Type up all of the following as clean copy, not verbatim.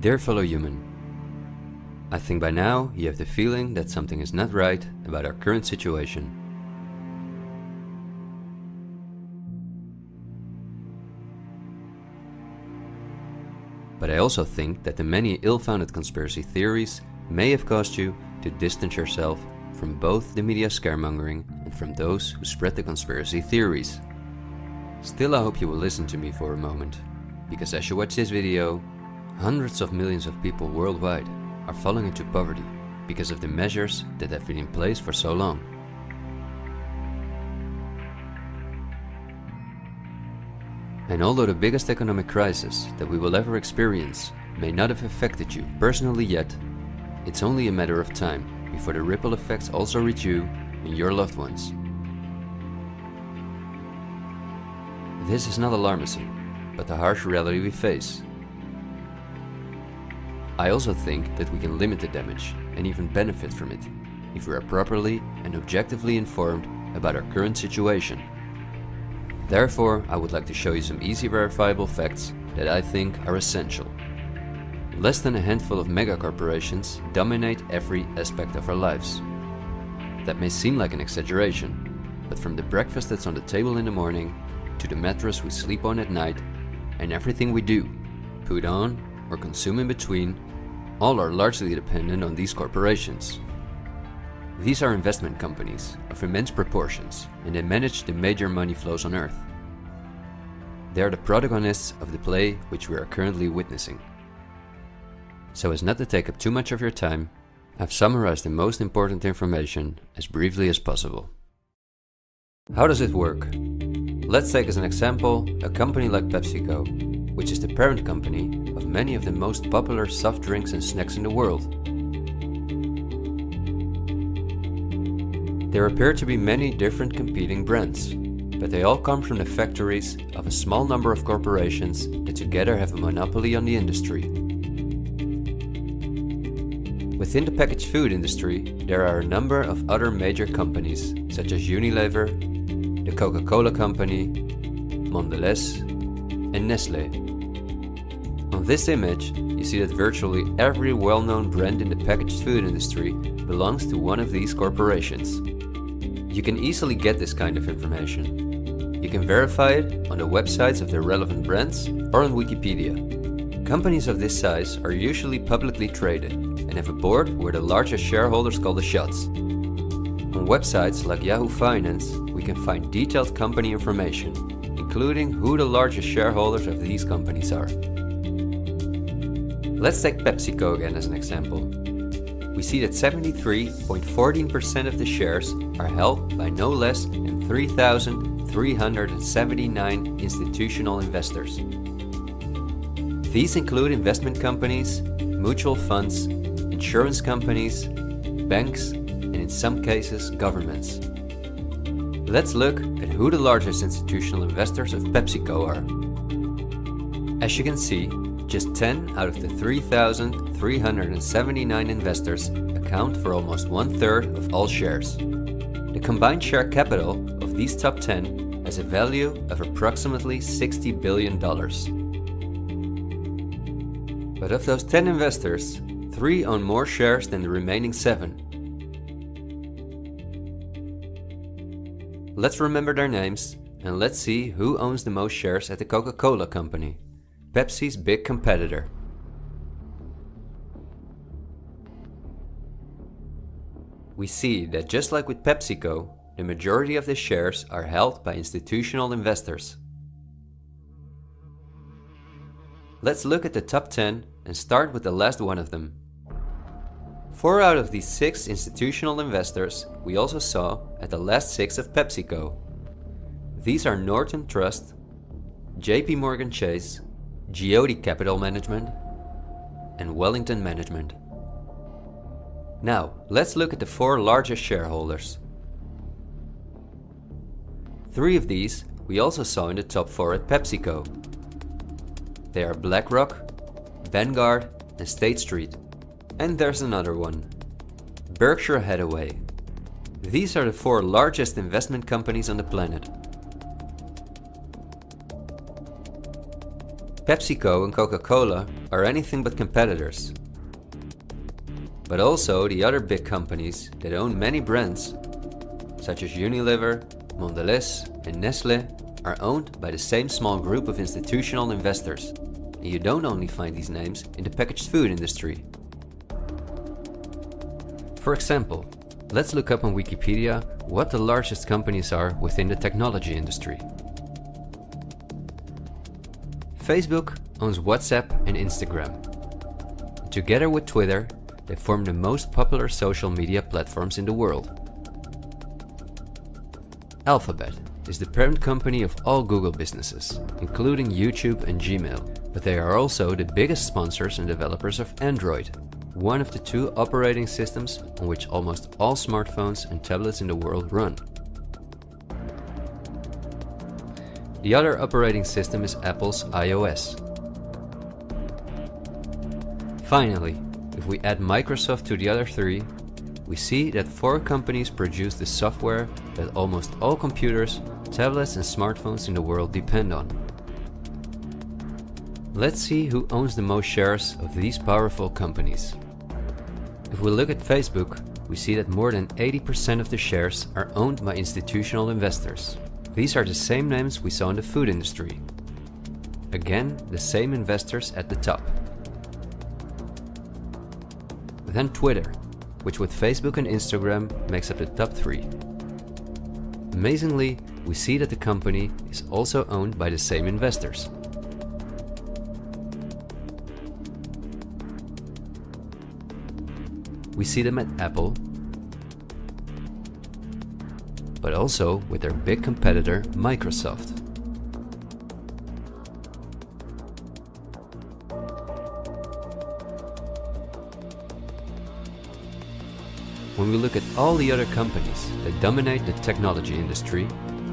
Dear fellow human, I think by now you have the feeling that something is not right about our current situation. But I also think that the many ill-founded conspiracy theories may have caused you to distance yourself from both the media scaremongering and from those who spread the conspiracy theories. Still, I hope you will listen to me for a moment, because as you watch this video, hundreds of millions of people worldwide are falling into poverty because of the measures that have been in place for so long. And although the biggest economic crisis that we will ever experience may not have affected you personally yet, it's only a matter of time before the ripple effects also reach you and your loved ones. This is not alarmism, but the harsh reality we face. I also think that we can limit the damage and even benefit from it if we are properly and objectively informed about our current situation. Therefore, I would like to show you some easy verifiable facts that I think are essential. Less than a handful of megacorporations dominate every aspect of our lives. That may seem like an exaggeration, but from the breakfast that's on the table in the morning, to the mattress we sleep on at night, and everything we do, put on, or consume in between, all are largely dependent on these corporations. These are investment companies of immense proportions, and they manage the major money flows on Earth. They are the protagonists of the play which we are currently witnessing. So as not to take up too much of your time, I've summarized the most important information as briefly as possible. How does it work? Let's take as an example a company like PepsiCo, which is the parent company of many of the most popular soft drinks and snacks in the world. There appear to be many different competing brands, but they all come from the factories of a small number of corporations that together have a monopoly on the industry. Within the packaged food industry, there are a number of other major companies such as Unilever, the Coca-Cola Company, Mondelez, and Nestlé. On this image, you see that virtually every well-known brand in the packaged food industry belongs to one of these corporations. You can easily get this kind of information. You can verify it on the websites of the relevant brands or on Wikipedia. Companies of this size are usually publicly traded and have a board where the largest shareholders call the shots. On websites like Yahoo Finance, we can find detailed company information, including who the largest shareholders of these companies are. Let's take PepsiCo again as an example. We see that 73.14% of the shares are held by no less than 3,379 institutional investors. These include investment companies, mutual funds, insurance companies, banks, and in some cases, governments. Let's look at who the largest institutional investors of PepsiCo are. As you can see, just 10 out of the 3,379 investors account for almost 1/3 of all shares. The combined share capital of these top 10 has a value of approximately $60 billion. But of those 10 investors, 3 own more shares than the remaining 7. Let's remember their names and let's see who owns the most shares at the Coca-Cola Company, Pepsi's big competitor. We see that just like with PepsiCo, the majority of the shares are held by institutional investors. Let's look at the top 10 and start with the last one of them. 4 out of these 6 institutional investors we also saw at the last 6 of PepsiCo. These are Norton Trust, JP Morgan Chase, Geode Capital Management, and Wellington Management. Now, let's look at the 4 largest shareholders. 3 of these we also saw in the top 4 at PepsiCo. They are BlackRock, Vanguard, and State Street. And there's another one, Berkshire Hathaway. These are the 4 largest investment companies on the planet. PepsiCo and Coca-Cola are anything but competitors. But also the other big companies that own many brands, such as Unilever, Mondelez and Nestle, are owned by the same small group of institutional investors. And you don't only find these names in the packaged food industry. For example, let's look up on Wikipedia what the largest companies are within the technology industry. Facebook owns WhatsApp and Instagram. Together with Twitter, they form the most popular social media platforms in the world. Alphabet is the parent company of all Google businesses, including YouTube and Gmail, but they are also the biggest sponsors and developers of Android, one of the two operating systems on which almost all smartphones and tablets in the world run. The other operating system is Apple's iOS. Finally, if we add Microsoft to the other three, we see that 4 companies produce the software that almost all computers, tablets and smartphones in the world depend on. Let's see who owns the most shares of these powerful companies. If we look at Facebook, we see that more than 80% of the shares are owned by institutional investors. These are the same names we saw in the food industry. Again, the same investors at the top. Then Twitter, which with Facebook and Instagram makes up the top 3. Amazingly, we see that the company is also owned by the same investors. We see them at Apple, but also with their big competitor Microsoft. When we look at all the other companies that dominate the technology industry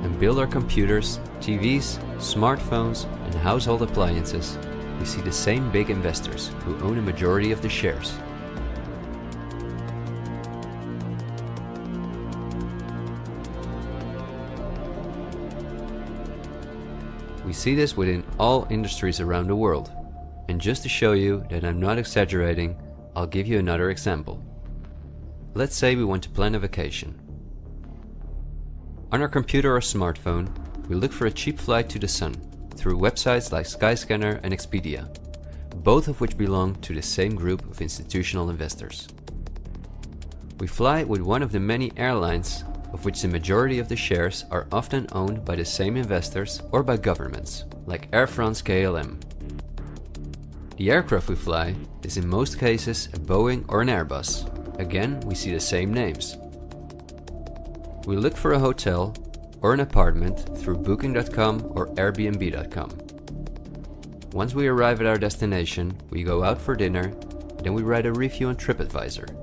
and build our computers, TVs, smartphones and household appliances, we see the same big investors who own a majority of the shares. We see this within all industries around the world. And just to show you that I'm not exaggerating, I'll give you another example. Let's say we want to plan a vacation. On our computer or smartphone, we look for a cheap flight to the sun through websites like Skyscanner and Expedia, both of which belong to the same group of institutional investors. We fly with one of the many airlines, of which the majority of the shares are often owned by the same investors or by governments, like Air France-KLM. The aircraft we fly is in most cases a Boeing or an Airbus. Again, we see the same names. We look for a hotel or an apartment through Booking.com or Airbnb.com. Once we arrive at our destination, we go out for dinner, then we write a review on TripAdvisor.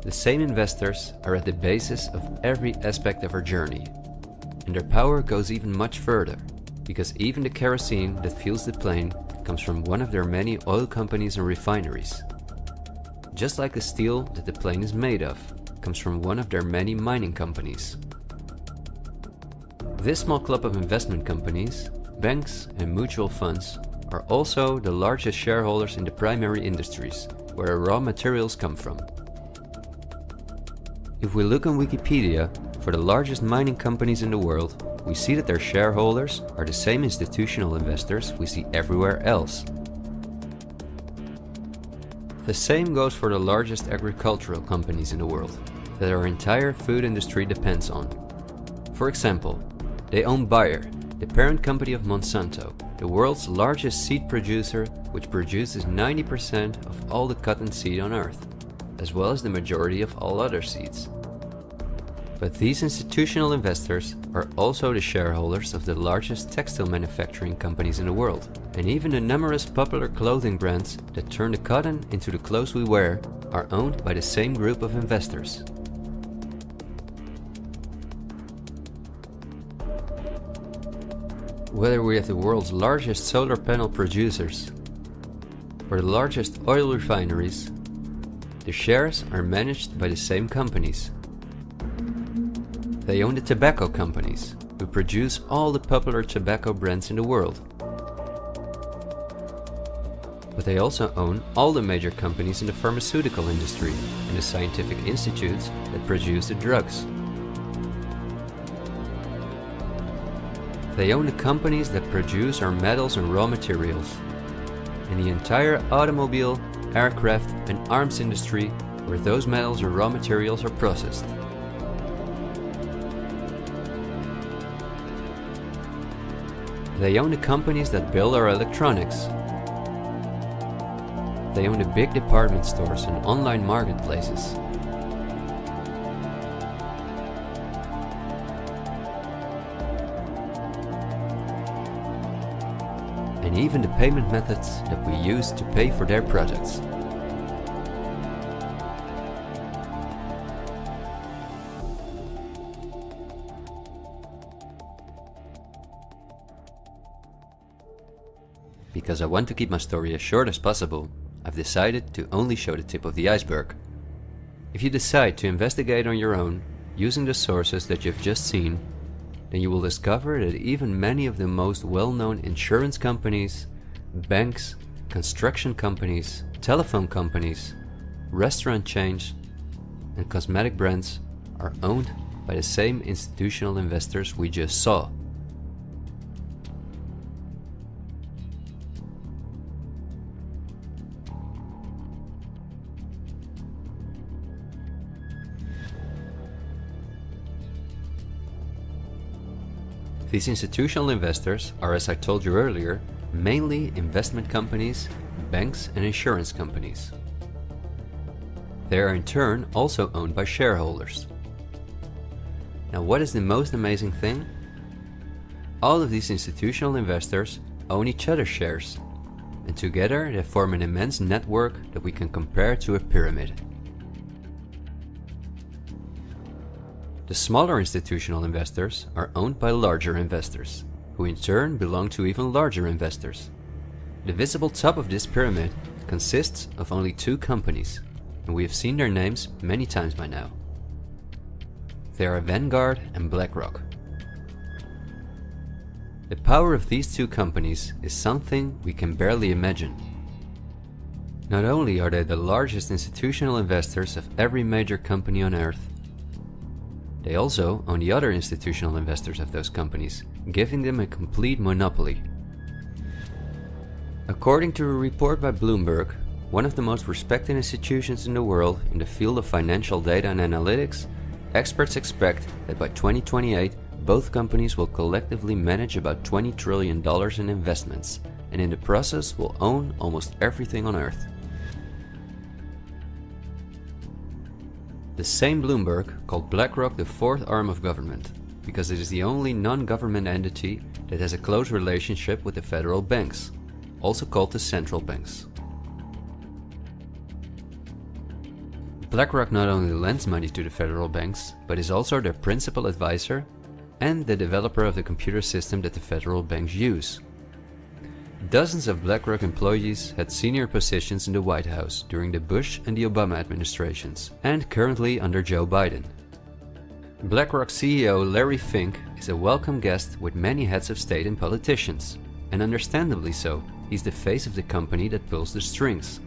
The same investors are at the basis of every aspect of our journey, and their power goes even much further, because even the kerosene that fuels the plane comes from one of their many oil companies and refineries. Just like the steel that the plane is made of comes from one of their many mining companies. This small club of investment companies, banks and mutual funds are also the largest shareholders in the primary industries, where raw materials come from. If we look on Wikipedia for the largest mining companies in the world, we see that their shareholders are the same institutional investors we see everywhere else. The same goes for the largest agricultural companies in the world that our entire food industry depends on. For example, they own Bayer, the parent company of Monsanto, the world's largest seed producer, which produces 90% of all the cotton seed on Earth, as well as the majority of all other seeds. But these institutional investors are also the shareholders of the largest textile manufacturing companies in the world, and even the numerous popular clothing brands that turn the cotton into the clothes we wear are owned by the same group of investors. Whether we have the world's largest solar panel producers or the largest oil refineries, the shares are managed by the same companies. They own the tobacco companies, who produce all the popular tobacco brands in the world. But they also own all the major companies in the pharmaceutical industry and the scientific institutes that produce the drugs. They own the companies that produce our metals and raw materials, and the entire automobile, aircraft and arms industry where those metals or raw materials are processed. They own the companies that build our electronics. They own the big department stores and online marketplaces. And even the payment methods that we use to pay for their products. Because I want to keep my story as short as possible, I've decided to only show the tip of the iceberg. If you decide to investigate on your own, using the sources that you've just seen, then you will discover that even many of the most well-known insurance companies, banks, construction companies, telephone companies, restaurant chains, and cosmetic brands are owned by the same institutional investors we just saw. These institutional investors are, as I told you earlier, mainly investment companies, banks and insurance companies. They are in turn also owned by shareholders. Now, what is the most amazing thing? All of these institutional investors own each other's shares, and together they form an immense network that we can compare to a pyramid. The smaller institutional investors are owned by larger investors, who in turn belong to even larger investors. The visible top of this pyramid consists of only two companies, and we have seen their names many times by now. They are Vanguard and BlackRock. The power of these two companies is something we can barely imagine. Not only are they the largest institutional investors of every major company on Earth, they also own the other institutional investors of those companies, giving them a complete monopoly. According to a report by Bloomberg, one of the most respected institutions in the world in the field of financial data and analytics, experts expect that by 2028 both companies will collectively manage about $20 trillion in investments, and in the process will own almost everything on Earth. The same Bloomberg called BlackRock the fourth arm of government, because it is the only non-government entity that has a close relationship with the federal banks, also called the central banks. BlackRock not only lends money to the federal banks, but is also their principal advisor and the developer of the computer system that the federal banks use. Dozens of BlackRock employees had senior positions in the White House during the Bush and the Obama administrations, and currently under Joe Biden. BlackRock CEO Larry Fink is a welcome guest with many heads of state and politicians, and understandably so. He's the face of the company that pulls the strings.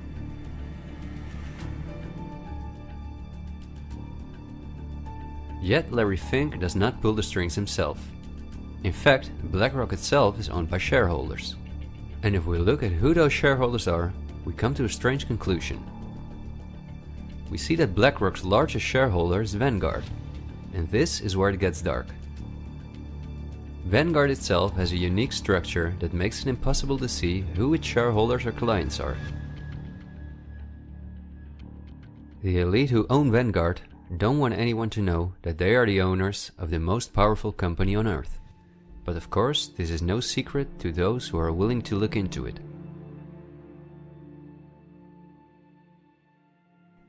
Yet Larry Fink does not pull the strings himself. In fact, BlackRock itself is owned by shareholders. And if we look at who those shareholders are, we come to a strange conclusion. We see that BlackRock's largest shareholder is Vanguard, and this is where it gets dark. Vanguard itself has a unique structure that makes it impossible to see who its shareholders or clients are. The elite who own Vanguard don't want anyone to know that they are the owners of the most powerful company on Earth. But of course, this is no secret to those who are willing to look into it.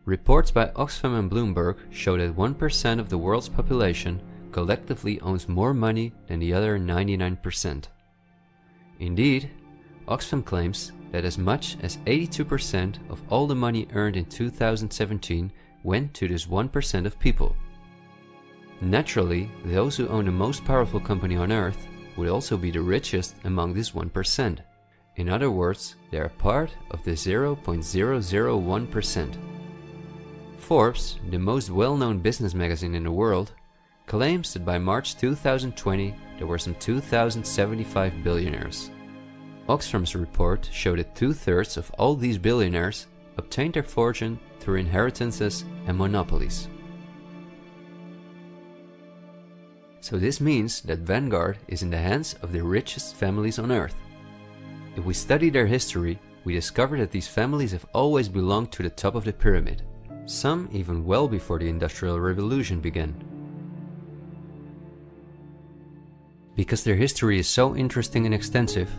Reports by Oxfam and Bloomberg show that 1% of the world's population collectively owns more money than the other 99%. Indeed, Oxfam claims that as much as 82% of all the money earned in 2017 went to this 1% of people. Naturally, those who own the most powerful company on Earth would also be the richest among this 1%. In other words, they are part of the 0.001%. Forbes, the most well-known business magazine in the world, claims that by March 2020 there were some 2,075 billionaires. Oxfam's report showed that 2/3 of all these billionaires obtained their fortune through inheritances and monopolies. So this means that Vanguard is in the hands of the richest families on earth. If we study their history, we discover that these families have always belonged to the top of the pyramid, some even well before the Industrial Revolution began. Because their history is so interesting and extensive,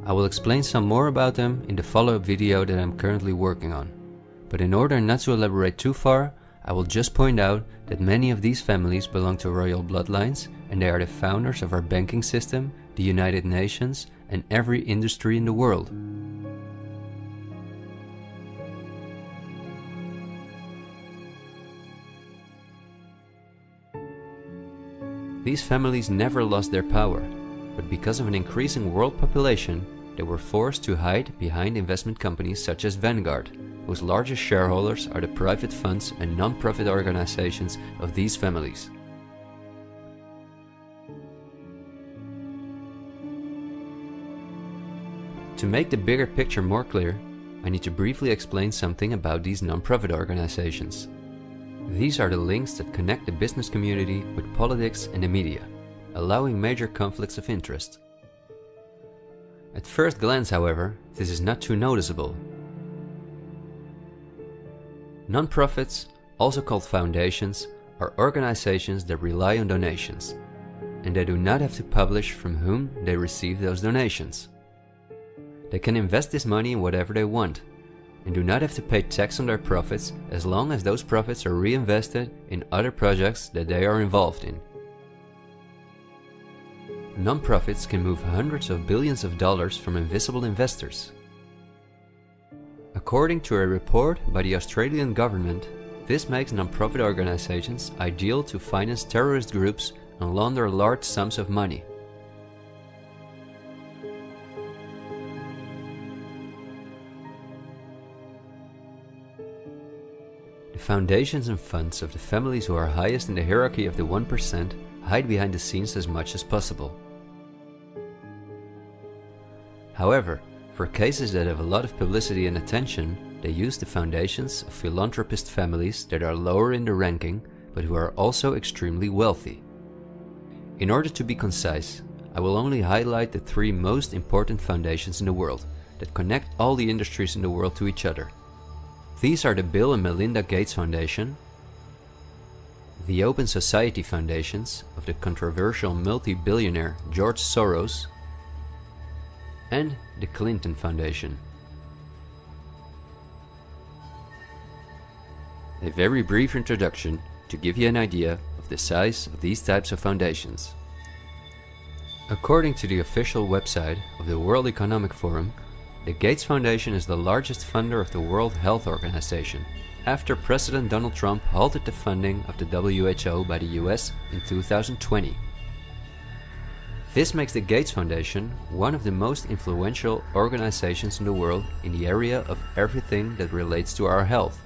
I will explain some more about them in the follow-up video that I'm currently working on. But in order not to elaborate too far, I will just point out that many of these families belong to royal bloodlines, and they are the founders of our banking system, the United Nations, and every industry in the world. These families never lost their power, but because of an increasing world population, they were forced to hide behind investment companies such as Vanguard, whose largest shareholders are the private funds and non-profit organizations of these families. To make the bigger picture more clear, I need to briefly explain something about these non-profit organizations. These are the links that connect the business community with politics and the media, allowing major conflicts of interest. At first glance, however, this is not too noticeable. Non-profits, also called foundations, are organizations that rely on donations, and they do not have to publish from whom they receive those donations. They can invest this money in whatever they want, and do not have to pay tax on their profits as long as those profits are reinvested in other projects that they are involved in. Non-profits can move hundreds of billions of dollars from invisible investors. According to a report by the Australian government, this makes non-profit organizations ideal to finance terrorist groups and launder large sums of money. The foundations and funds of the families who are highest in the hierarchy of the 1% hide behind the scenes as much as possible. However, for cases that have a lot of publicity and attention, they use the foundations of philanthropist families that are lower in the ranking, but who are also extremely wealthy. In order to be concise, I will only highlight the 3 most important foundations in the world that connect all the industries in the world to each other. These are the Bill and Melinda Gates Foundation, the Open Society Foundations of the controversial multi-billionaire George Soros, and the Clinton Foundation. A very brief introduction to give you an idea of the size of these types of foundations. According to the official website of the World Economic Forum, the Gates Foundation is the largest funder of the World Health Organization, after President Donald Trump halted the funding of the WHO by the US in 2020. This makes the Gates Foundation one of the most influential organizations in the world in the area of everything that relates to our health.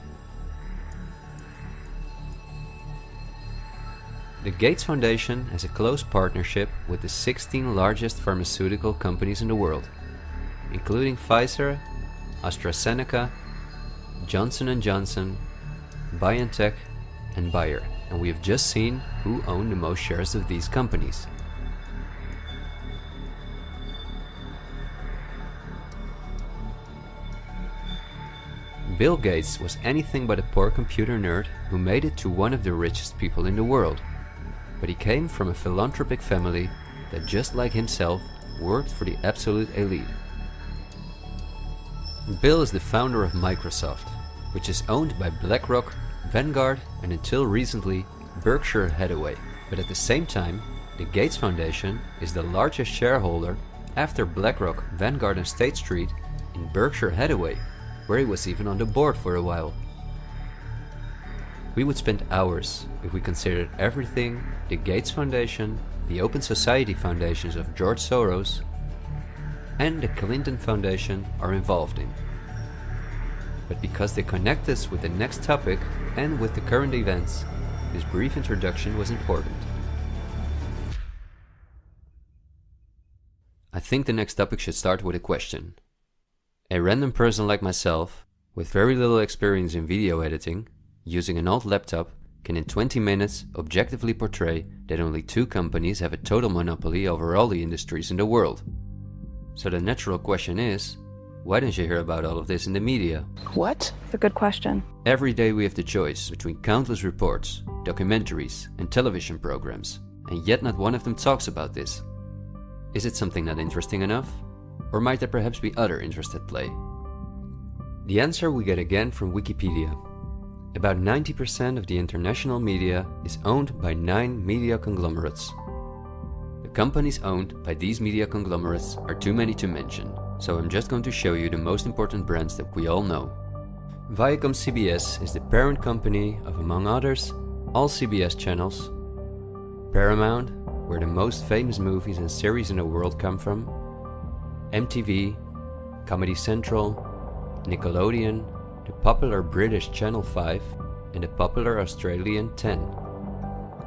The Gates Foundation has a close partnership with the 16 largest pharmaceutical companies in the world, including Pfizer, AstraZeneca, Johnson & Johnson, BioNTech, and Bayer, and we have just seen who own the most shares of these companies. Bill Gates was anything but a poor computer nerd who made it to one of the richest people in the world, but he came from a philanthropic family that, just like himself, worked for the absolute elite. Bill is the founder of Microsoft, which is owned by BlackRock, Vanguard, and until recently Berkshire Hathaway. But at the same time, the Gates Foundation is the largest shareholder after BlackRock, Vanguard, and State Street in Berkshire Hathaway, where he was even on the board for a while. We would spend hours if we considered everything the Gates Foundation, the Open Society Foundations of George Soros, and the Clinton Foundation are involved in. But because they connect us with the next topic and with the current events, this brief introduction was important. I think the next topic should start with a question. A random person like myself, with very little experience in video editing, using an old laptop, can in 20 minutes objectively portray that only 2 companies have a total monopoly over all the industries in the world. So the natural question is, why don't you hear about all of this in the media? What? It's a good question. Every day we have the choice between countless reports, documentaries and television programs, and yet not one of them talks about this. Is it something not interesting enough? Or might there perhaps be other interests at play? The answer we get again from Wikipedia. About 90% of the international media is owned by 9 media conglomerates. The companies owned by these media conglomerates are too many to mention, so I'm just going to show you the most important brands that we all know. Viacom CBS is the parent company of, among others, all CBS channels, Paramount, where the most famous movies and series in the world come from, MTV, Comedy Central, Nickelodeon, the popular British Channel 5 and the popular Australian 10.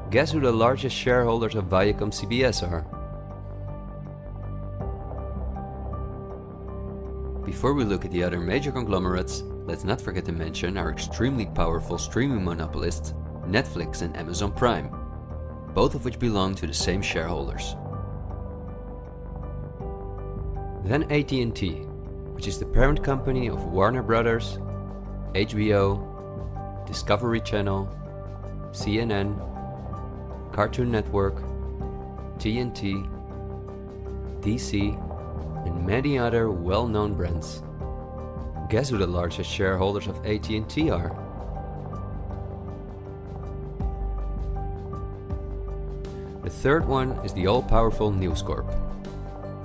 Guess who the largest shareholders of Viacom CBS are? Before we look at the other major conglomerates, let's not forget to mention our extremely powerful streaming monopolists, Netflix and Amazon Prime, both of which belong to the same shareholders. Then AT&T, which is the parent company of Warner Brothers, HBO, Discovery Channel, CNN, Cartoon Network, TNT, DC, and many other well-known brands. Guess who the largest shareholders of AT&T are? The third one is the all-powerful News Corp.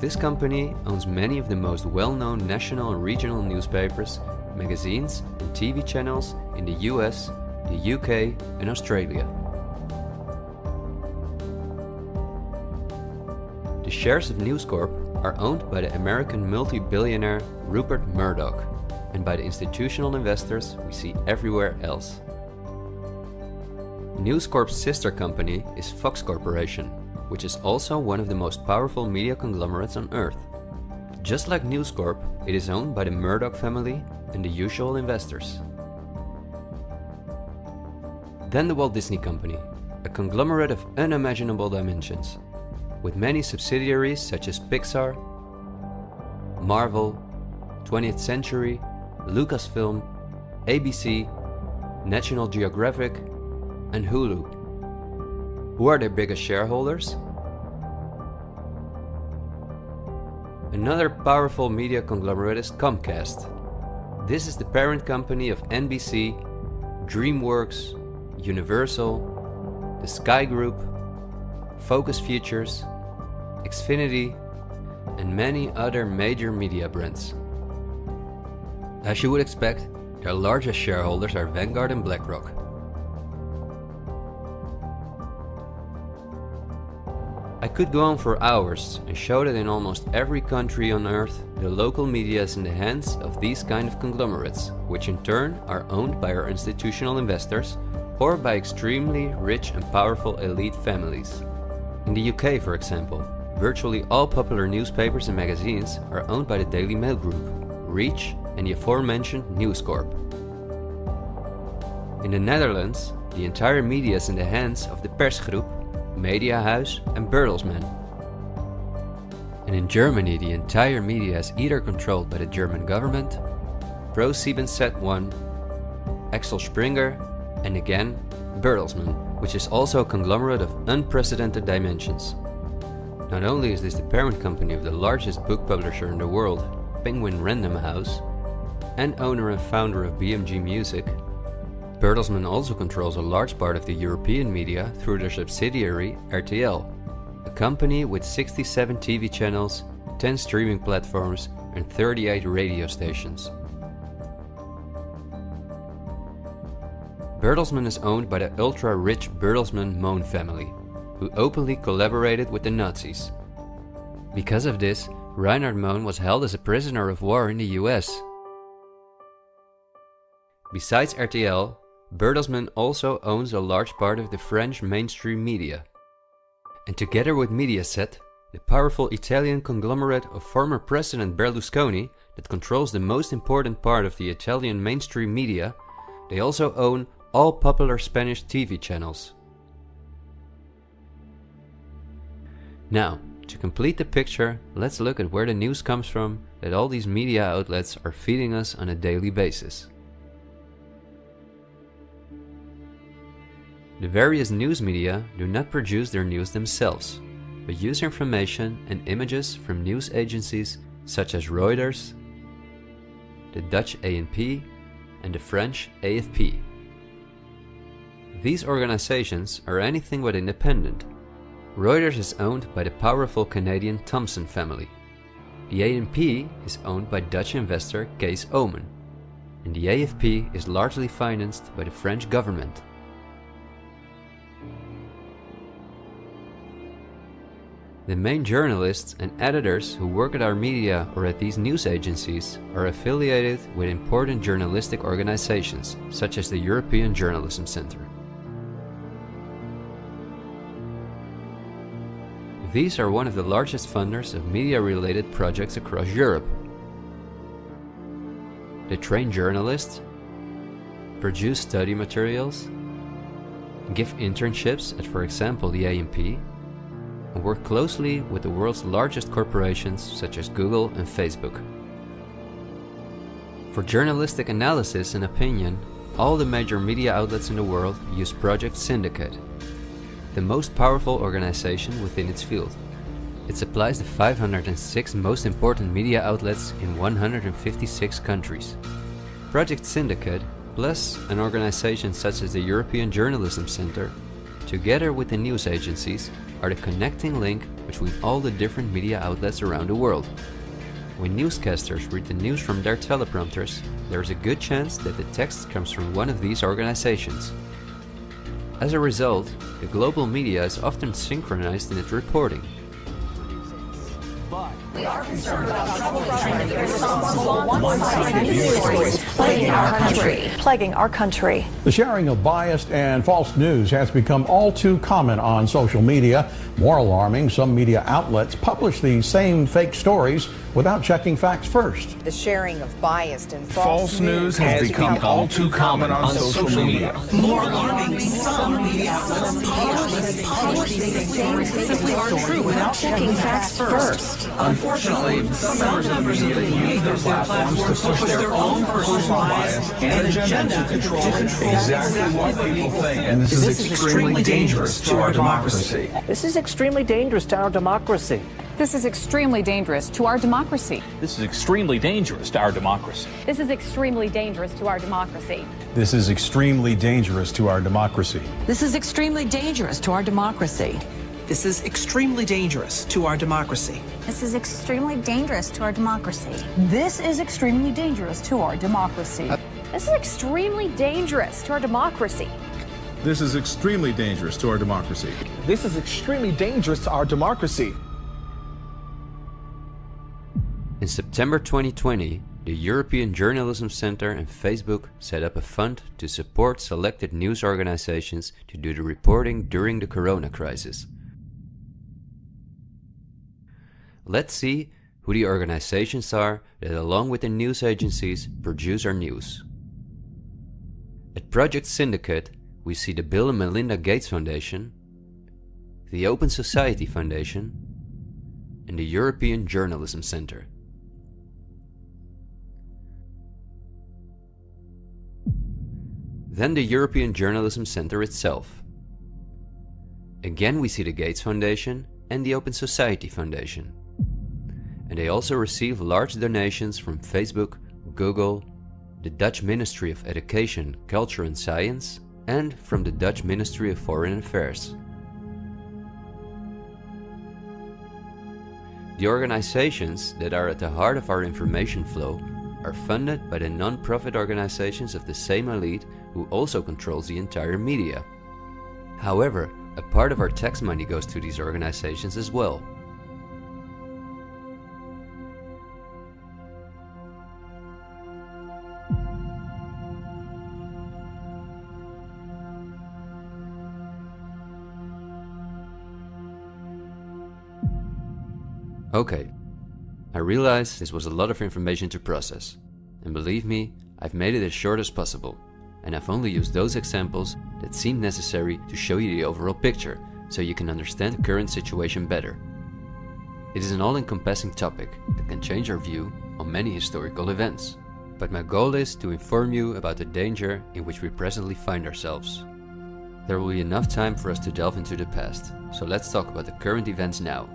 This company owns many of the most well-known national and regional newspapers, magazines and TV channels in the US, the UK and Australia. The shares of News Corp are owned by the American multi-billionaire Rupert Murdoch and by the institutional investors we see everywhere else. News Corp's sister company is Fox Corporation, which is also one of the most powerful media conglomerates on Earth. Just like News Corp, it is owned by the Murdoch family and the usual investors. Then the Walt Disney Company, a conglomerate of unimaginable dimensions, with many subsidiaries such as Pixar, Marvel, 20th Century, Lucasfilm, ABC, National Geographic, and Hulu. Who are their biggest shareholders? Another powerful media conglomerate is Comcast. This is the parent company of NBC, DreamWorks, Universal, the Sky Group, Focus Features, Xfinity, and many other major media brands. As you would expect, their largest shareholders are Vanguard and BlackRock. I could go on for hours and show that in almost every country on Earth, the local media is in the hands of these kind of conglomerates, which in turn are owned by our institutional investors or by extremely rich and powerful elite families. In the UK, for example, virtually all popular newspapers and magazines are owned by the Daily Mail Group, Reach, and the aforementioned News Corp. In the Netherlands, the entire media is in the hands of the Persgroep, Mediahuis and Bertelsmann. And in Germany, the entire media is either controlled by the German government, ProSiebenSat.1, Axel Springer, and again, Bertelsmann, which is also a conglomerate of unprecedented dimensions. Not only is this the parent company of the largest book publisher in the world, Penguin Random House, and owner and founder of BMG Music, Bertelsmann also controls a large part of the European media through their subsidiary RTL, a company with 67 TV channels, 10 streaming platforms and 38 radio stations. Bertelsmann is owned by the ultra-rich Bertelsmann-Mohn family, who openly collaborated with the Nazis. Because of this, Reinhard Mohn was held as a prisoner of war in the US. Besides RTL, Bertelsmann also owns a large part of the French mainstream media. And together with Mediaset, the powerful Italian conglomerate of former President Berlusconi that controls the most important part of the Italian mainstream media, they also own all popular Spanish TV channels. Now, to complete the picture, let's look at where the news comes from that all these media outlets are feeding us on a daily basis. The various news media do not produce their news themselves, but use information and images from news agencies such as Reuters, the Dutch ANP, and the French AFP. These organizations are anything but independent. Reuters is owned by the powerful Canadian Thomson family. The ANP is owned by Dutch investor Kees Omen, and the AFP is largely financed by the French government. The main journalists and editors who work at our media or at these news agencies are affiliated with important journalistic organizations, such as the European Journalism Centre. These are one of the largest funders of media-related projects across Europe. They train journalists, produce study materials, give internships at, for example, the ANP, and work closely with the world's largest corporations such as Google and Facebook. For journalistic analysis and opinion, all the major media outlets in the world use Project Syndicate, the most powerful organization within its field. It supplies the 506 most important media outlets in 156 countries. Project Syndicate, plus an organization such as the European Journalism Centre, together with the news agencies, are the connecting link between all the different media outlets around the world. When newscasters read the news from their teleprompters, there is a good chance that the text comes from one of these organizations. As a result, the global media is often synchronized in its reporting. We are concerned about troubling trend irresponsible one-sided news stories plaguing our country. The sharing of biased and false news has become all too common on social media. More alarming, some media outlets publish these same fake stories without checking facts first. The sharing of biased and false news has become all too common on social media. More alarming, some media outlets publish these same simply aren't true without checking facts first. Unfortunately, some members of the media use their platforms to push their own personal bias and agenda to control exactly what people think. And this is extremely dangerous to our democracy. This is extremely dangerous to our democracy. This is extremely dangerous to our democracy. This is extremely dangerous to our democracy. This is extremely dangerous to our democracy. This is extremely dangerous to our democracy. This is extremely dangerous to our democracy. This is extremely dangerous to our democracy. This is extremely dangerous to our democracy. This is extremely dangerous to our democracy. This is extremely dangerous to our democracy. This is extremely dangerous to our democracy. This is extremely dangerous to our democracy. In September 2020, the European Journalism Centre and Facebook set up a fund to support selected news organizations to do the reporting during the corona crisis. Let's see who the organizations are that, along with the news agencies, produce our news. At Project Syndicate, we see the Bill and Melinda Gates Foundation, the Open Society Foundation, and the European Journalism Centre. Then the European Journalism Centre itself. Again we see the Gates Foundation and the Open Society Foundation. And they also receive large donations from Facebook, Google, the Dutch Ministry of Education, Culture and Science, and from the Dutch Ministry of Foreign Affairs. The organizations that are at the heart of our information flow are funded by the non-profit organizations of the same elite who also controls the entire media. However, a part of our tax money goes to these organizations as well. Okay, I realize this was a lot of information to process, and believe me, I've made it as short as possible, and I've only used those examples that seemed necessary to show you the overall picture, so you can understand the current situation better. It is an all-encompassing topic that can change our view on many historical events, but my goal is to inform you about the danger in which we presently find ourselves. There will be enough time for us to delve into the past, so let's talk about the current events now.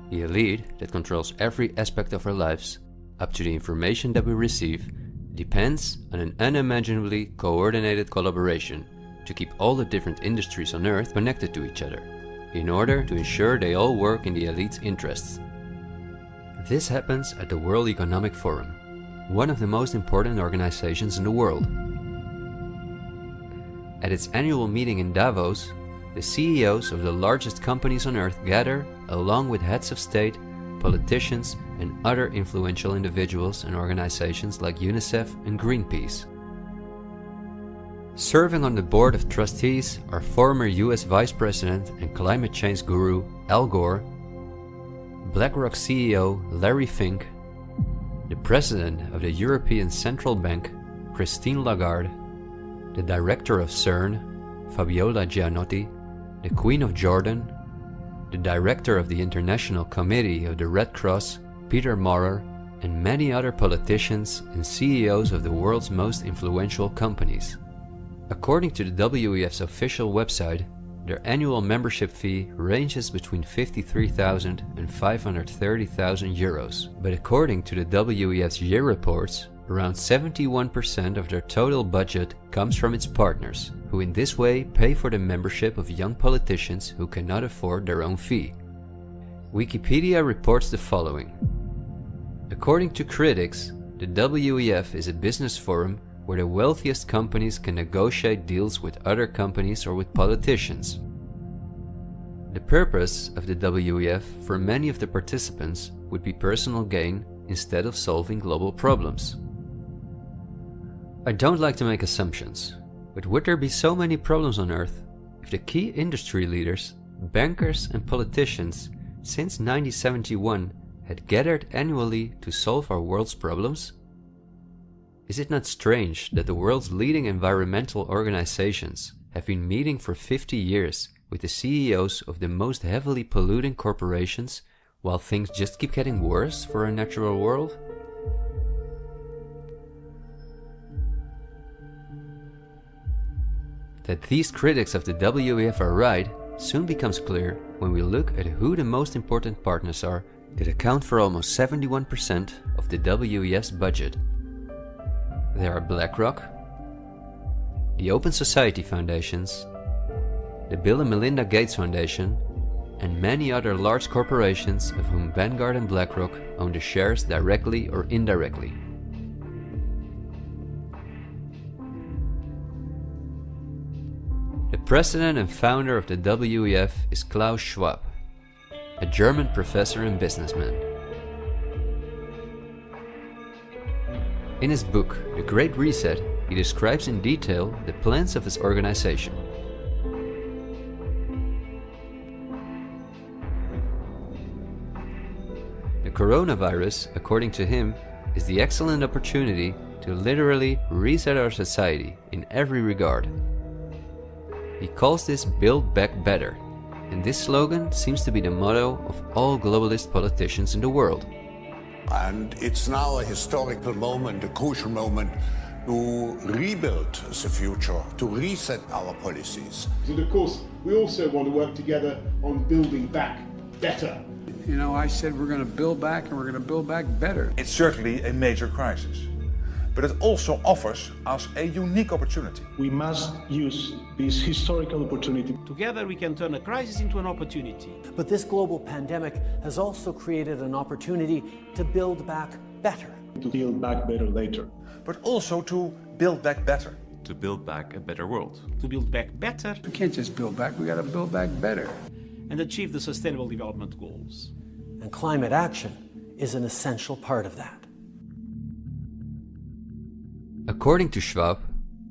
The elite that controls every aspect of our lives, up to the information that we receive, depends on an unimaginably coordinated collaboration to keep all the different industries on Earth connected to each other, in order to ensure they all work in the elite's interests. This happens at the World Economic Forum, one of the most important organizations in the world. At its annual meeting in Davos, the CEOs of the largest companies on Earth gather along with heads of state, politicians, and other influential individuals and organizations like UNICEF and Greenpeace. Serving on the board of trustees are former US Vice President and climate change guru Al Gore, BlackRock CEO Larry Fink, the President of the European Central Bank Christine Lagarde, the Director of CERN Fabiola Gianotti, the Queen of Jordan, the Director of the International Committee of the Red Cross Peter Maurer, and many other politicians and CEOs of the world's most influential companies. According to the WEF's official website, their annual membership fee ranges between 53,000 and 530,000 euros. But according to the WEF's year reports, around 71% of their total budget comes from its partners, who in this way pay for the membership of young politicians who cannot afford their own fee. Wikipedia reports the following. According to critics, the WEF is a business forum where the wealthiest companies can negotiate deals with other companies or with politicians. The purpose of the WEF for many of the participants would be personal gain instead of solving global problems. I don't like to make assumptions, but would there be so many problems on Earth if the key industry leaders, bankers and politicians since 1971 had gathered annually to solve our world's problems? Is it not strange that the world's leading environmental organizations have been meeting for 50 years with the CEOs of the most heavily polluting corporations while things just keep getting worse for our natural world? That these critics of the WEF are right soon becomes clear when we look at who the most important partners are that account for almost 71% of the WEF's budget. There are BlackRock, the Open Society Foundations, the Bill and Melinda Gates Foundation, and many other large corporations of whom Vanguard and BlackRock own the shares directly or indirectly. The president and founder of the WEF is Klaus Schwab, a German professor and businessman. In his book, The Great Reset, he describes in detail the plans of his organization. The coronavirus, according to him, is the excellent opportunity to literally reset our society in every regard. He calls this Build Back Better, and this slogan seems to be the motto of all globalist politicians in the world. And it's now a historical moment, a crucial moment, to rebuild the future, to reset our policies. And of course, we also want to work together on building back better. You know, I said we're going to build back and we're going to build back better. It's certainly a major crisis, but it also offers us a unique opportunity. We must use this historical opportunity. Together we can turn a crisis into an opportunity. But this global pandemic has also created an opportunity to build back better. To build back better later. But also to build back better. To build back a better world. To build back better. We can't just build back, we got to build back better. And achieve the Sustainable Development Goals. And climate action is an essential part of that. According to Schwab,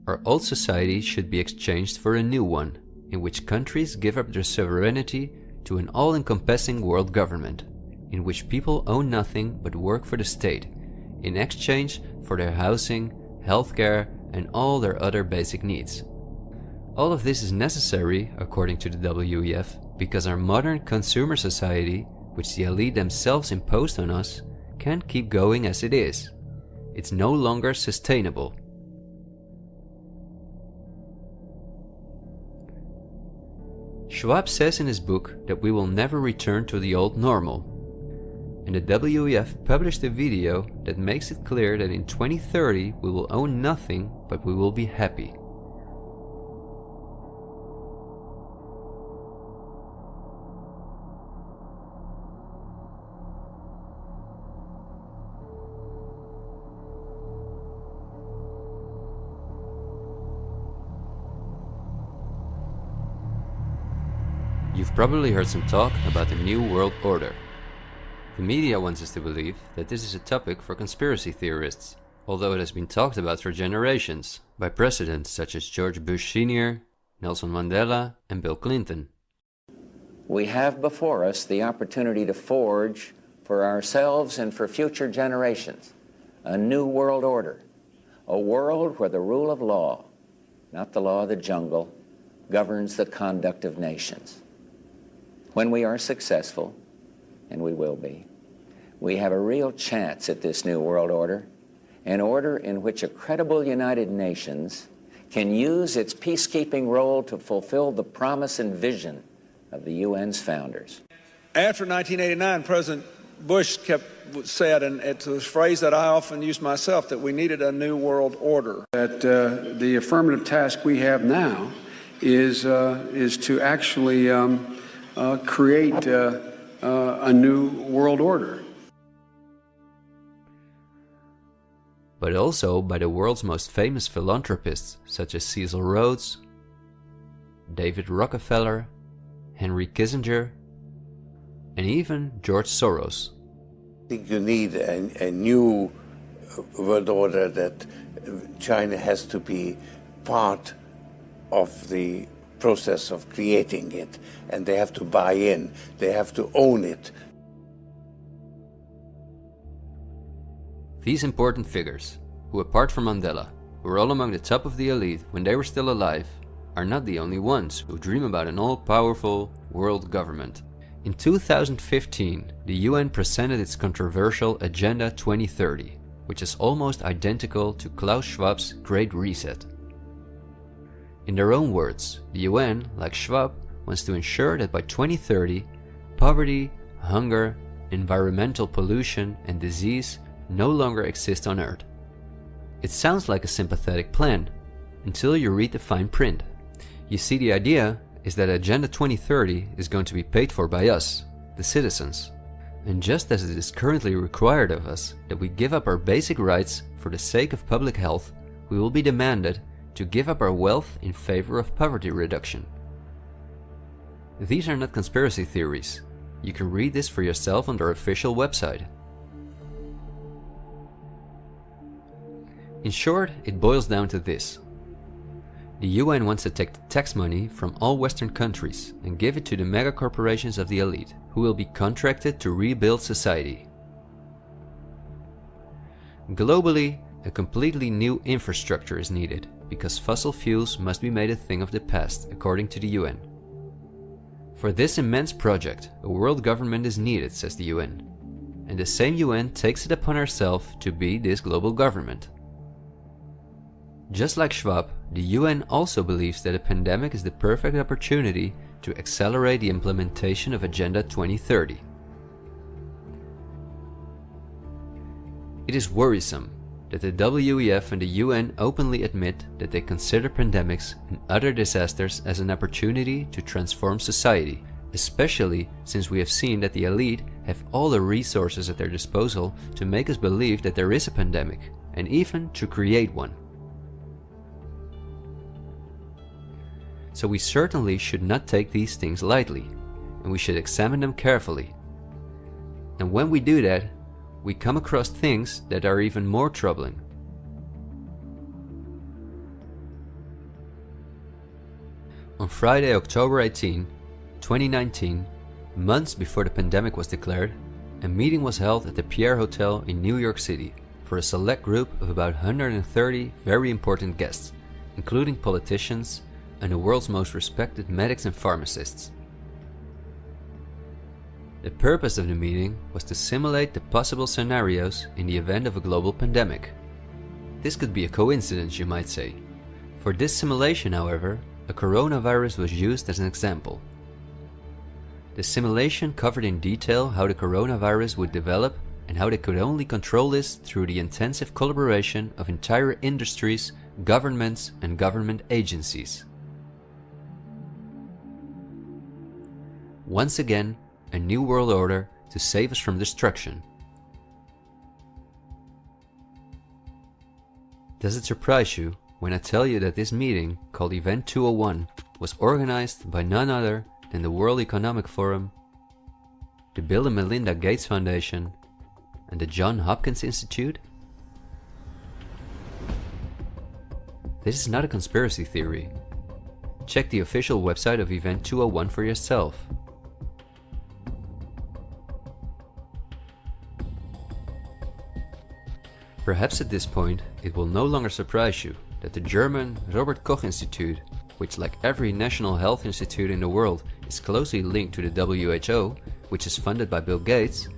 our old society should be exchanged for a new one, in which countries give up their sovereignty to an all-encompassing world government, in which people own nothing but work for the state, in exchange for their housing, healthcare, and all their other basic needs. All of this is necessary, according to the WEF, because our modern consumer society, which the elite themselves imposed on us, can't keep going as it is. It's no longer sustainable. Schwab says in his book that we will never return to the old normal. And the WEF published a video that makes it clear that in 2030 we will own nothing, but we will be happy. You've probably heard some talk about the New World Order. The media wants us to believe that this is a topic for conspiracy theorists, although it has been talked about for generations by presidents such as George Bush Sr., Nelson Mandela, and Bill Clinton. We have before us the opportunity to forge for ourselves and for future generations a new world order, a world where the rule of law, not the law of the jungle, governs the conduct of nations. When we are successful, and we will be, we have a real chance at this new world order, an order in which a credible United Nations can use its peacekeeping role to fulfill the promise and vision of the UN's founders. After 1989, President Bush said, and it's a phrase that I often use myself, that we needed a new world order. That the affirmative task we have now is to actually create a new world order. But also by the world's most famous philanthropists such as Cecil Rhodes, David Rockefeller, Henry Kissinger, and even George Soros. I think you need a new world order that China has to be part of the process of creating it, and they have to buy in, they have to own it. These important figures, who apart from Mandela, were all among the top of the elite when they were still alive, are not the only ones who dream about an all-powerful world government. In 2015, the UN presented its controversial Agenda 2030, which is almost identical to Klaus Schwab's Great Reset. In their own words, the UN, like Schwab, wants to ensure that by 2030, poverty, hunger, environmental pollution, and disease no longer exist on Earth. It sounds like a sympathetic plan, until you read the fine print. You see, the idea is that Agenda 2030 is going to be paid for by us, the citizens. And just as it is currently required of us that we give up our basic rights for the sake of public health, we will be demanded to give up our wealth in favor of poverty reduction. These are not conspiracy theories. You can read this for yourself on their official website. In short, it boils down to this. The UN wants to take the tax money from all Western countries and give it to the mega corporations of the elite, who will be contracted to rebuild society. Globally, a completely new infrastructure is needed, because fossil fuels must be made a thing of the past, according to the UN. For this immense project, a world government is needed, says the UN. And the same UN takes it upon herself to be this global government. Just like Schwab, the UN also believes that a pandemic is the perfect opportunity to accelerate the implementation of Agenda 2030. It is worrisome that the WEF and the UN openly admit that they consider pandemics and other disasters as an opportunity to transform society, especially since we have seen that the elite have all the resources at their disposal to make us believe that there is a pandemic, and even to create one. So we certainly should not take these things lightly, and we should examine them carefully. And when we do that, we come across things that are even more troubling. On Friday, October 18, 2019, months before the pandemic was declared, a meeting was held at the Pierre Hotel in New York City for a select group of about 130 very important guests, including politicians and the world's most respected medics and pharmacists. The purpose of the meeting was to simulate the possible scenarios in the event of a global pandemic. This could be a coincidence, you might say. For this simulation, however, a coronavirus was used as an example. The simulation covered in detail how the coronavirus would develop and how they could only control this through the intensive collaboration of entire industries, governments, and government agencies. Once again, a new world order to save us from destruction. Does it surprise you when I tell you that this meeting, called Event 201, was organized by none other than the World Economic Forum, the Bill and Melinda Gates Foundation, and the Johns Hopkins Institute? This is not a conspiracy theory. Check the official website of Event 201 for yourself. Perhaps at this point, it will no longer surprise you that the German Robert Koch Institute, which like every national health institute in the world is closely linked to the WHO, which is funded by Bill Gates,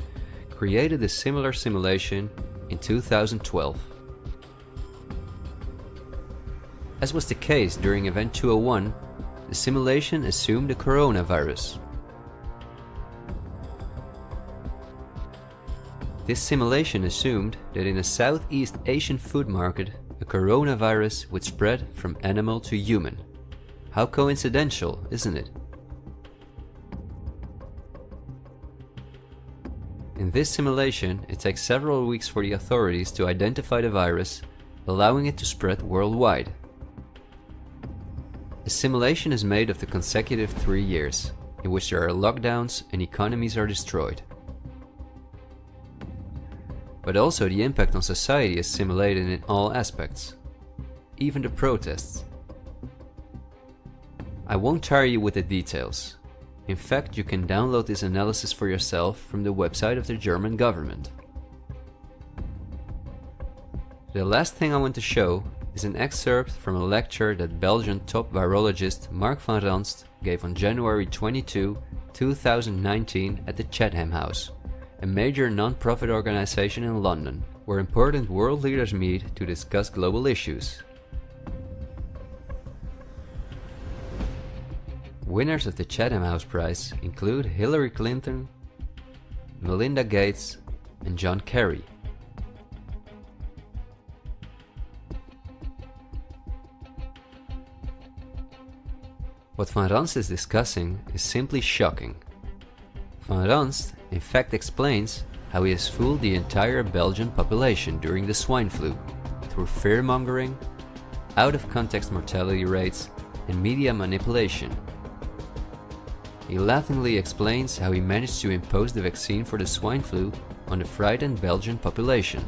created a similar simulation in 2012. As was the case during Event 201, the simulation assumed the coronavirus. This simulation assumed that in a Southeast Asian food market, a coronavirus would spread from animal to human. How coincidental, isn't it? In this simulation, it takes several weeks for the authorities to identify the virus, allowing it to spread worldwide. A simulation is made of the consecutive 3 years, in which there are lockdowns and economies are destroyed. But also the impact on society is simulated in all aspects, even the protests. I won't tire you with the details. In fact, you can download this analysis for yourself from the website of the German government. The last thing I want to show is an excerpt from a lecture that Belgian top virologist Mark van Ranst gave on January 22, 2019 at the Chatham House, a major non-profit organization in London, where important world leaders meet to discuss global issues. Winners of the Chatham House Prize include Hillary Clinton, Melinda Gates, and John Kerry. What Van Ranst is discussing is simply shocking. Van Ranst in fact explains how he has fooled the entire Belgian population during the swine flu through fear-mongering, out-of-context mortality rates, and media manipulation. He laughingly explains how he managed to impose the vaccine for the swine flu on the frightened Belgian population,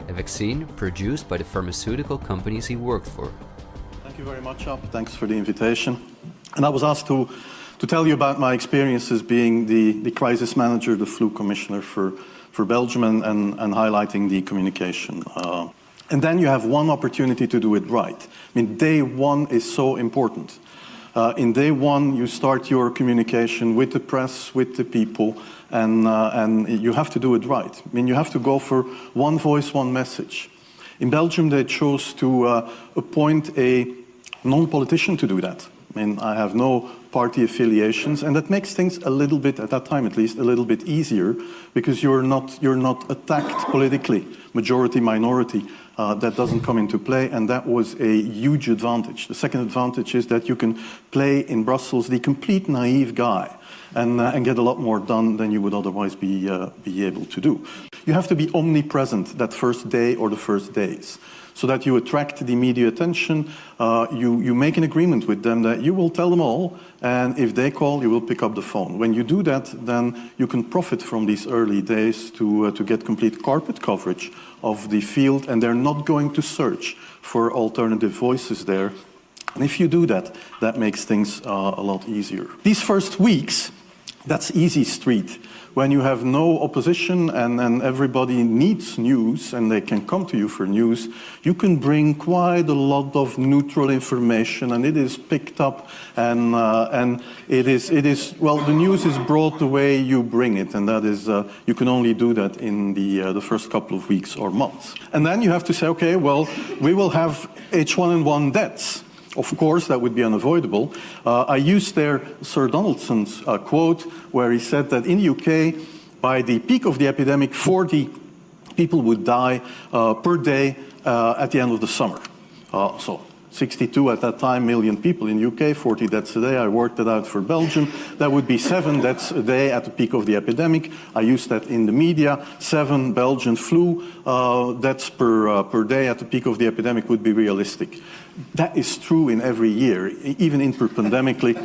a vaccine produced by the pharmaceutical companies he worked for. Thank you very much, Ab. Thanks for the invitation. And I was asked to tell you about my experiences being the crisis manager, the flu commissioner for Belgium, and highlighting the communication. And then you have one opportunity to do it right. I mean, day one is so important. In day one, you start your communication with the press, with the people, and you have to do it right. I mean, you have to go for one voice, one message. In Belgium, they chose to appoint a non-politician to do that. I mean, I have no party affiliations, and that makes things a little bit, at that time at least, a little bit easier, because you're not attacked politically, majority, minority. That doesn't come into play, and that was a huge advantage. The second advantage is that you can play in Brussels the complete naive guy and get a lot more done than you would otherwise be able to do. You have to be omnipresent that first day or the first days, so that you attract the media attention. You make an agreement with them that you will tell them all, and if they call, you will pick up the phone. When you do that, then you can profit from these early days to get complete carpet coverage of the field, and they're not going to search for alternative voices there. And if you do that, that makes things a lot easier. These first weeks, That's easy street. When you have no opposition and everybody needs news and they can come to you for news, you can bring quite a lot of neutral information, and it is picked up, and it is well, the news is brought the way you bring it, and that is you can only do that in the first couple of weeks or months. And then you have to say, okay, well, we will have H1N1 deaths. Of course, that would be unavoidable. I used there Sir Donaldson's quote, where he said that in the UK, by the peak of the epidemic, 40 people would die per day at the end of the summer. So 62 at that time million people in the UK, 40 deaths a day. I worked it out for Belgium. That would be 7 deaths a day at the peak of the epidemic. I used that in the media. 7 Belgian flu deaths per day at the peak of the epidemic would be realistic. That is true in every year, even interpandemically.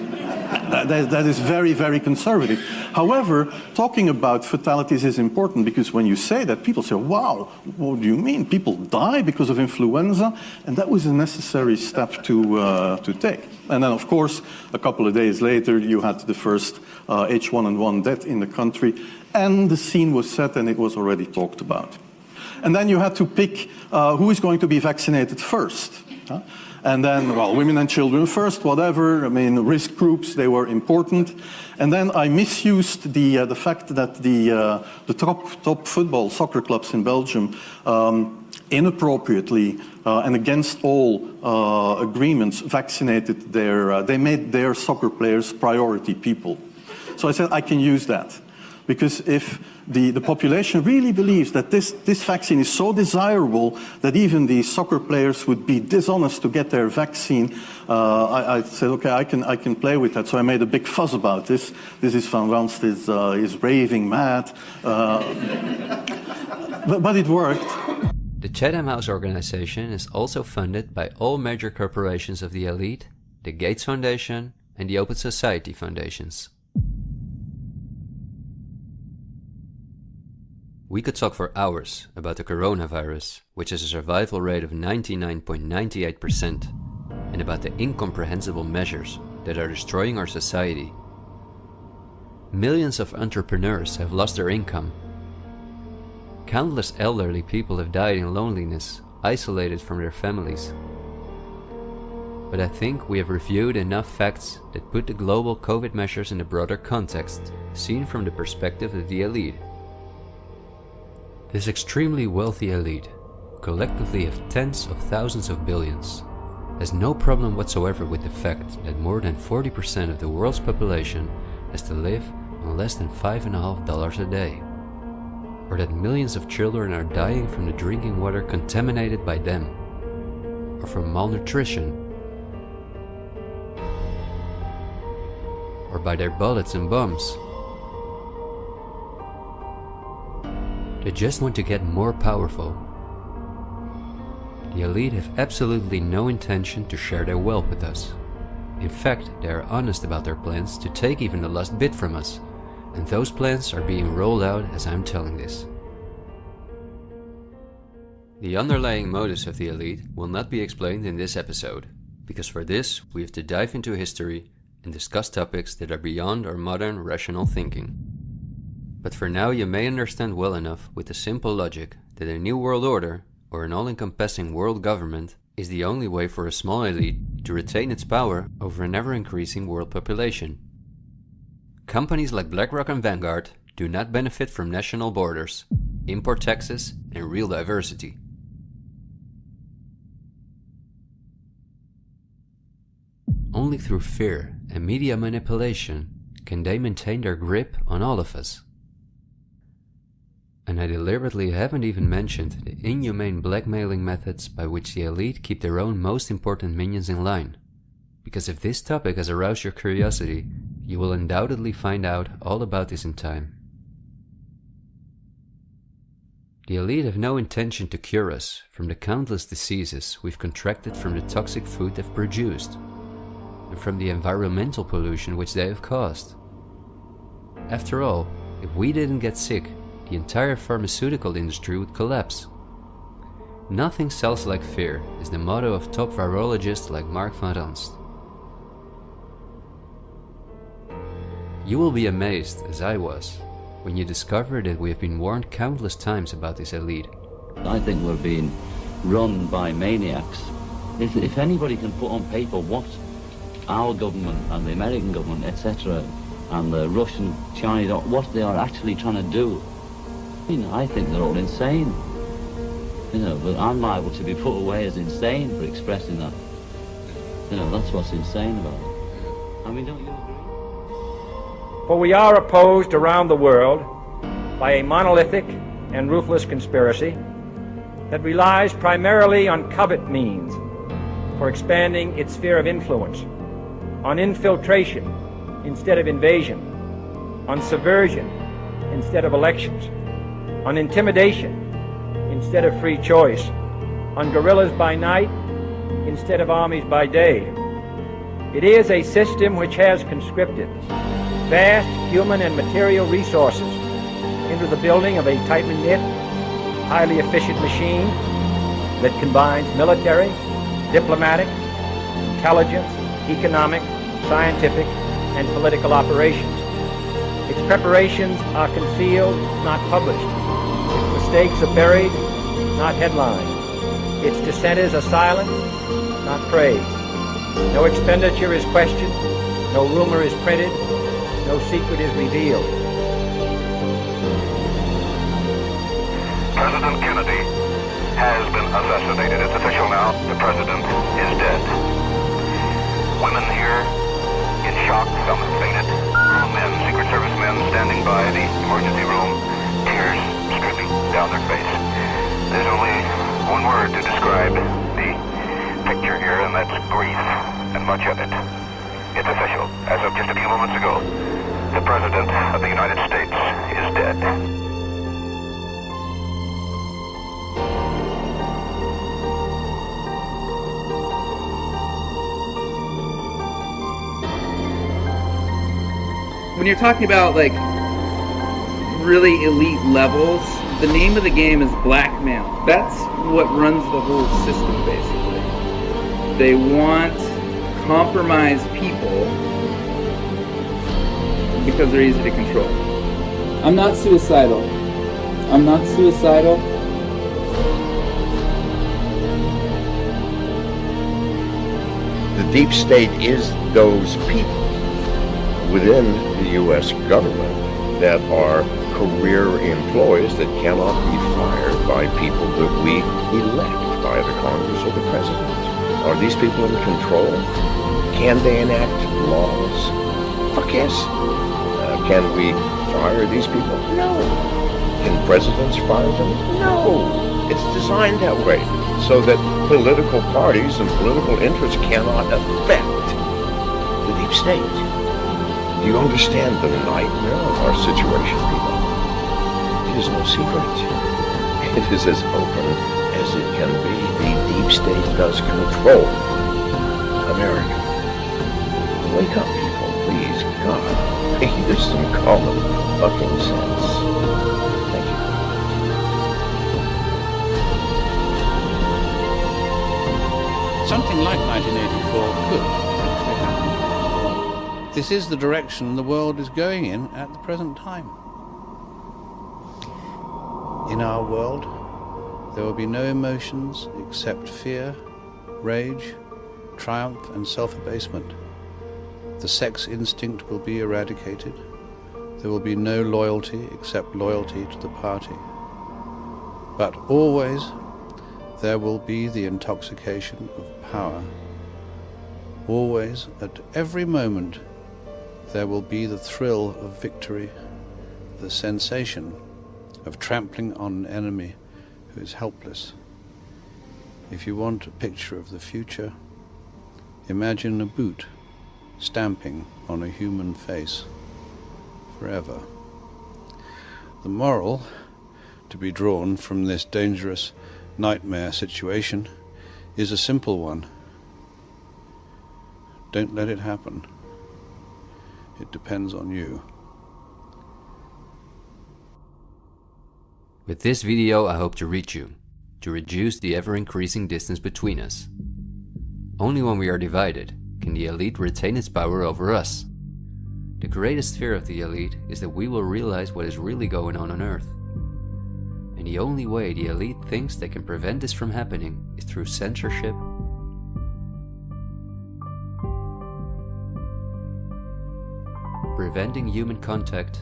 That is very, very conservative. However, talking about fatalities is important, because when you say that, people say, wow, what do you mean? People die because of influenza? And that was a necessary step to take. And then, of course, a couple of days later, you had the first H1N1 death in the country, and the scene was set and it was already talked about. And then you had to pick who is going to be vaccinated first. And then, well, women and children first, whatever. I mean, risk groups, they were important. And then I misused the fact that the top football soccer clubs in Belgium inappropriately and against all agreements vaccinated they made their soccer players priority people. So I said I can use that, because if the population really believes that this vaccine is so desirable that even the soccer players would be dishonest to get their vaccine, I said, okay, I can play with that. So I made a big fuss about this. This is Van Ranst is raving mad, but it worked. The Chatham House organization is also funded by all major corporations of the elite, the Gates Foundation and the Open Society Foundations. We could talk for hours about the coronavirus, which has a survival rate of 99.98%, and about the incomprehensible measures that are destroying our society. Millions of entrepreneurs have lost their income. Countless elderly people have died in loneliness, isolated from their families. But I think we have reviewed enough facts that put the global COVID measures in a broader context, seen from the perspective of the elite. This extremely wealthy elite, collectively of tens of thousands of billions, has no problem whatsoever with the fact that more than 40% of the world's population has to live on less than $5.50 a day, or that millions of children are dying from the drinking water contaminated by them, or from malnutrition, or by their bullets and bombs. They just want to get more powerful. The elite have absolutely no intention to share their wealth with us. In fact, they are honest about their plans to take even the last bit from us, and those plans are being rolled out as I'm telling this. The underlying motives of the elite will not be explained in this episode, because for this we have to dive into history and discuss topics that are beyond our modern rational thinking. But for now you may understand well enough with the simple logic that a new world order, or an all-encompassing world government, is the only way for a small elite to retain its power over an ever-increasing world population. Companies like BlackRock and Vanguard do not benefit from national borders, import taxes, and real diversity. Only through fear and media manipulation can they maintain their grip on all of us. And I deliberately haven't even mentioned the inhumane blackmailing methods by which the elite keep their own most important minions in line. Because if this topic has aroused your curiosity, you will undoubtedly find out all about this in time. The elite have no intention to cure us from the countless diseases we've contracted from the toxic food they've produced, and from the environmental pollution which they have caused. After all, if we didn't get sick, the entire pharmaceutical industry would collapse. Nothing sells like fear is the motto of top virologists like Mark Van Ranst. You will be amazed, as I was, when you discover that we have been warned countless times about this elite. I think we're being run by maniacs. If anybody can put on paper what our government and the American government, etc., and the Russian, Chinese, what they are actually trying to do, I think they're all insane. But I'm liable to be put away as insane for expressing that. That's what's insane about it. I mean, don't you agree? For we are opposed around the world by a monolithic and ruthless conspiracy that relies primarily on covert means for expanding its sphere of influence, on infiltration instead of invasion, on subversion instead of elections, on intimidation instead of free choice, on guerrillas by night instead of armies by day. It is a system which has conscripted vast human and material resources into the building of a tightly knit, highly efficient machine that combines military, diplomatic, intelligence, economic, scientific, and political operations. Its preparations are concealed, not published. Its mistakes are buried, not headlined. Its dissenters are silent, not praised. No expenditure is questioned, no rumor is printed, no secret is revealed. President Kennedy has been assassinated. It's official now. The president is dead. Women here in shock, some have fainted. Men, Secret Service men standing by the emergency room, tears streaming down their face. There's only one word to describe the picture here, and that's grief, and much of it. It's official. As of just a few moments ago, the President of the United States is dead. When you're talking about like really elite levels, the name of the game is blackmail. That's what runs the whole system basically. They want compromised people because they're easy to control. I'm not suicidal. I'm not suicidal. The deep state is those people within the U.S. government that are career employees that cannot be fired by people that we elect by the Congress or the President. Are these people in control? Can they enact laws? Fuck yes. Can we fire these people? No. Can presidents fire them? No. It's designed that way so that political parties and political interests cannot affect the deep state. Do you understand the nightmare of our situation, people? It is no secret. It is as open as it can be. The deep state does control America. Wake up, people, please. God, use some common fucking sense. Thank you. Something like 1984 could actually happen. This is the direction the world is going in at the present time. In our world, there will be no emotions except fear, rage, triumph, and self-abasement. The sex instinct will be eradicated. There will be no loyalty except loyalty to the party. But always there will be the intoxication of power. Always, at every moment, there will be the thrill of victory, the sensation of trampling on an enemy who is helpless. If you want a picture of the future, imagine a boot stamping on a human face forever. The moral to be drawn from this dangerous nightmare situation is a simple one. Don't let it happen. It depends on you. With this video, I hope to reach you, to reduce the ever-increasing distance between us. Only when we are divided can the elite retain its power over us. the greatest fear of the elite is that we will realize what is really going on Earth. And the only way the elite thinks they can prevent this from happening is through censorship, preventing human contact,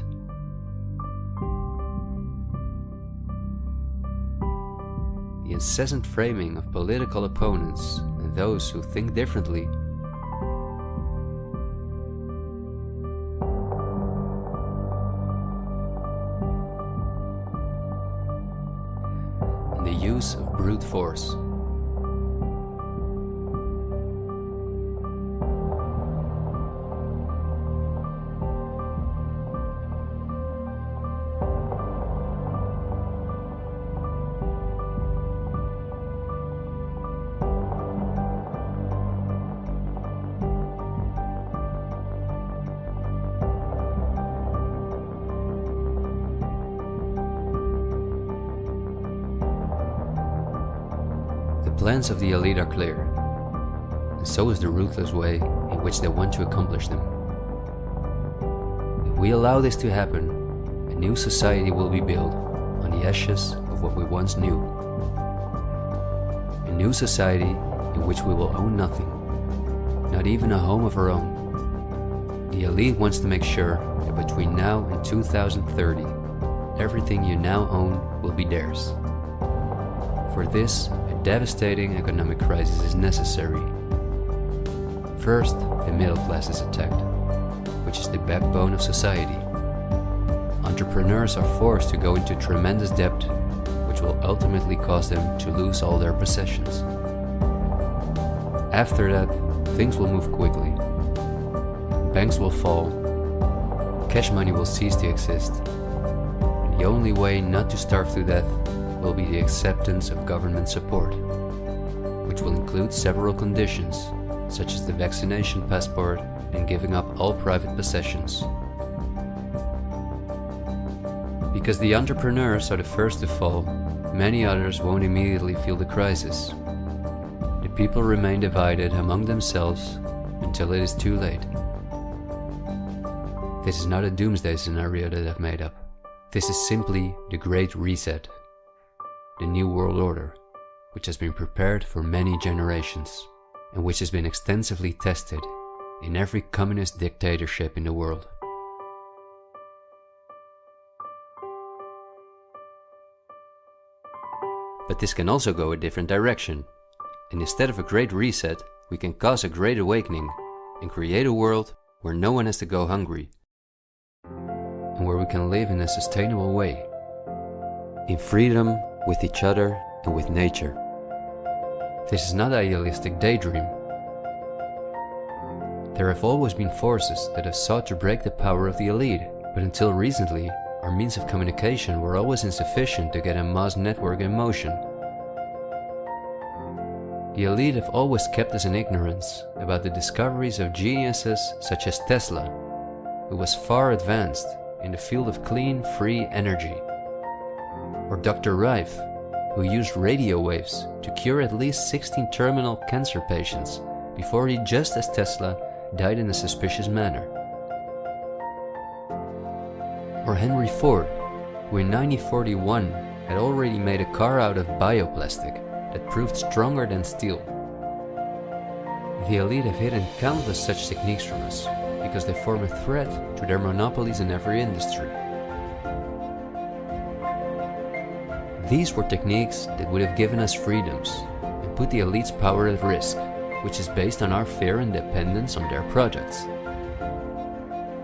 the incessant framing of political opponents and those who think differently, and the use of brute force. The plans of the elite are clear, and so is the ruthless way in which they want to accomplish them. If we allow this to happen, a new society will be built on the ashes of what we once knew. A new society in which we will own nothing, not even a home of our own. The elite wants to make sure that between now and 2030, everything you now own will be theirs. For this, a devastating economic crisis is necessary. First, the middle class is attacked, which is the backbone of society. Entrepreneurs are forced to go into tremendous debt, which will ultimately cause them to lose all their possessions. After that, things will move quickly. Banks will fall, cash money will cease to exist, and the only way not to starve to death will be the acceptance of government support, which will include several conditions, such as the vaccination passport and giving up all private possessions. Because the entrepreneurs are the first to fall, many others won't immediately feel the crisis. The people remain divided among themselves until it is too late. This is not a doomsday scenario that I've made up. This is simply the Great Reset, the New World Order, which has been prepared for many generations and which has been extensively tested in every communist dictatorship in the world. But this can also go a different direction, and instead of a great reset, we can cause a great awakening and create a world where no one has to go hungry, and where we can live in a sustainable way, in freedom with each other and with nature. This is not an idealistic daydream. There have always been forces that have sought to break the power of the elite, but until recently, our means of communication were always insufficient to get a mass network in motion. The elite have always kept us in ignorance about the discoveries of geniuses such as Tesla, who was far advanced in the field of clean, free energy, or Dr. Rife, who used radio waves to cure at least 16 terminal cancer patients before he, just as Tesla, died in a suspicious manner. Or Henry Ford, who in 1941 had already made a car out of bioplastic that proved stronger than steel. The elite have hidden countless such techniques from us because they form a threat to their monopolies in every industry. These were techniques that would have given us freedoms and put the elite's power at risk, which is based on our fear and dependence on their projects.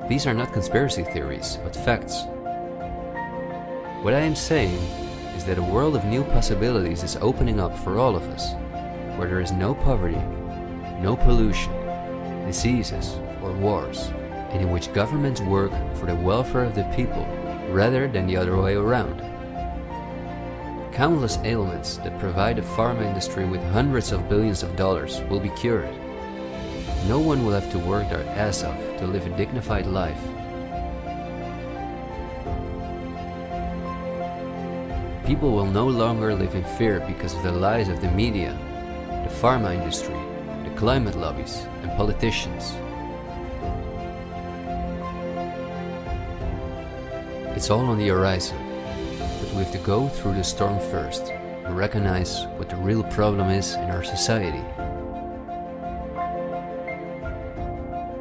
These are not conspiracy theories, but facts. What I am saying is that a world of new possibilities is opening up for all of us, where there is no poverty, no pollution, diseases, or wars, and in which governments work for the welfare of the people rather than the other way around. Countless ailments that provide the pharma industry with hundreds of billions of dollars will be cured. No one will have to work their ass off to live a dignified life. People will no longer live in fear because of the lies of the media, the pharma industry, the climate lobbies, and politicians. It's all on the horizon, but we have to go through the storm first and recognize what the real problem is in our society.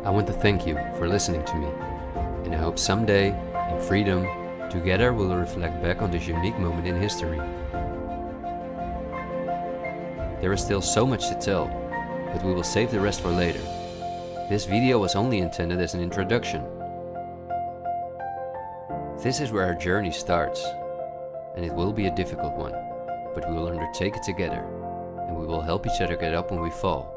I want to thank you for listening to me, and I hope someday, in freedom, together we'll reflect back on this unique moment in history. There is still so much to tell, but we will save the rest for later. This video was only intended as an introduction. This is where our journey starts, and it will be a difficult one, but we will undertake it together, and we will help each other get up when we fall.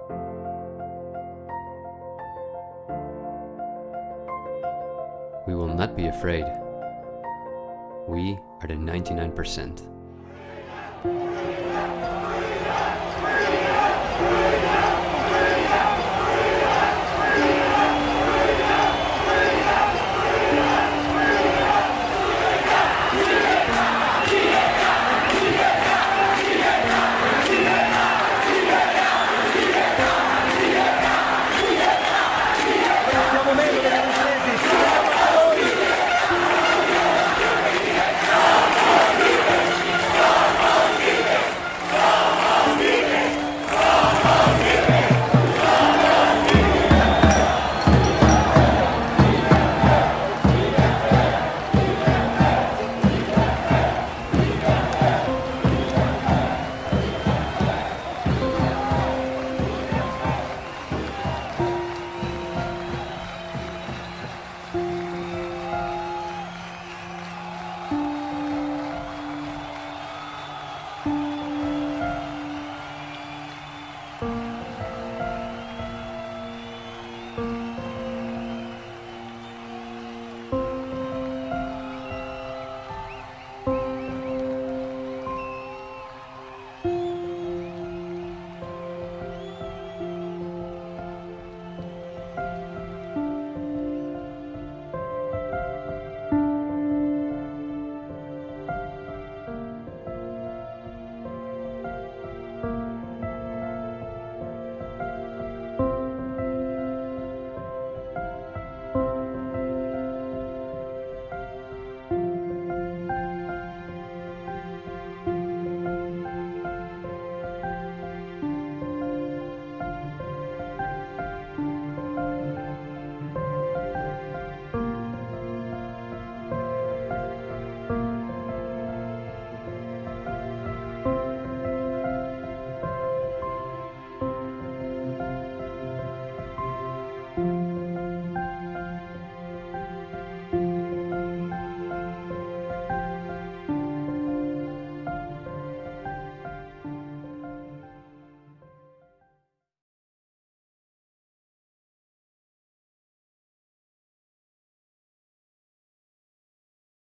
We will not be afraid. We are the 99%.